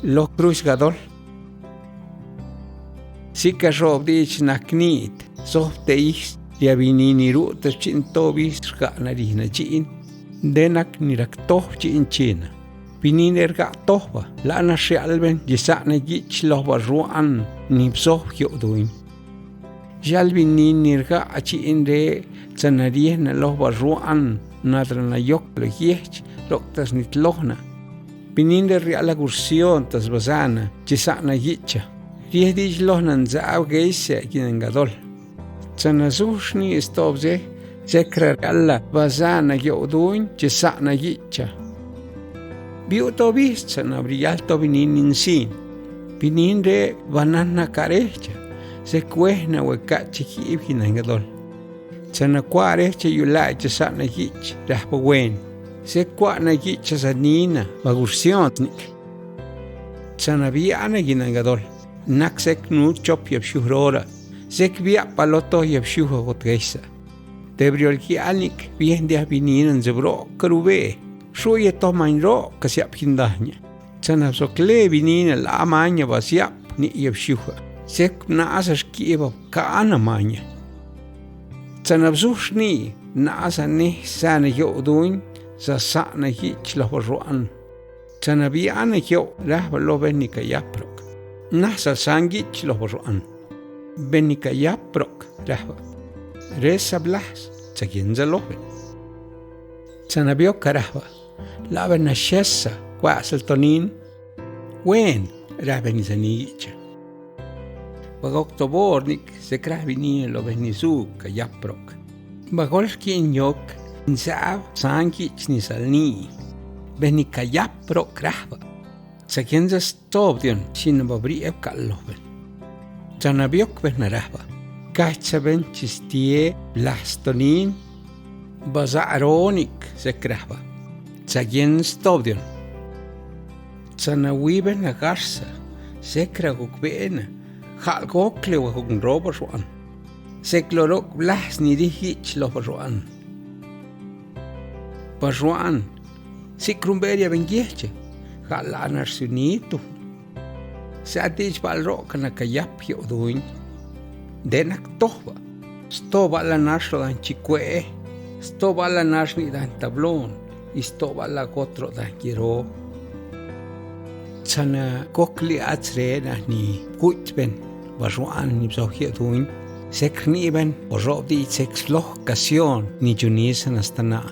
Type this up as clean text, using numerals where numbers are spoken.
Loh Kruihz Gadohl. Sika rob dich naknit, sof teis, ya vinini rutas chin tobis na dihna chin, denak nirak toh chin china. Pinin erga tohba, la na shalben, jesana gich lohba ruan, nipsoh Gioꞌw Duñ. Jal vinin nirga chin de zanarih na lohba ruan, nadra na yok lo yech, loktas nit lohna. Pinin de reala gursion tas bazana, jesana gicha. Riedich lohna nzaaw geise ginen Gadohl. Zanazushni istobze, zekra alla bazana Gioꞌw Duñ, jesana gicha. Biu tobis tsana brillal to vinin insin. Vinin de banana karecha. Se kuehna wekachi kiibhina Gadohl. Tsana kwarecha yulai chasana gich rahpa wen. Se kuana gicha sanina bagursionik. Tsana viana gina Gadohl. Nak sek nu chop yabshuhrora. Sek via paloto yabshuha gotgeisa. Debriol kianik bien de vinin zebro karube. Shuye tomain ro kasiap hindahnya. Tsana sokle vinina la maña basiap ni yabshuha. Sek naasa shkieba kaana maña. Tsana bzushni naasa ne sana Gioꞌw Duñ sa sana hich lahba ruan. Tsana viana Gioꞌw rahba lo benika yaprok. Nasa sangich lahba ruan. Benika yaprok rahba. Resa blas tsagienza loben. Tsana bioka rahba. Lava na shesa kwasal tonin. Wen rahba nizanicha. Bag oktobornik se krahvini lo behnizu ka yaprok. Bagolski nyok nzav sangich nisalni. Behnika yaprok krahva. Tsakienza stobdion shinababrieb kalloben. Tsanabiok behna rahva. Kachaben chistie blastonin. Bazaronik se krahva. Tsakien stobdion. Tsanawiben agarsa. Sekra gukbena. Halgokle wa hukun roba ruan. Seklorok blas ni dihich loba ruan. Pa ruan. Sikrumberia bengieche. Halanar sunitu. Satich balroka na kayap Gioꞌw Duñ. Denak tohba. Stoba la nashro dan chikwe. Stoba la nashni dan tablon. Stoba la gotro dan giro. Tsana kokli atzre na ni kuitben. Baruan ni Gioꞌw Duñ. Sekniben o robdi seksloh kasion ni junisan astana.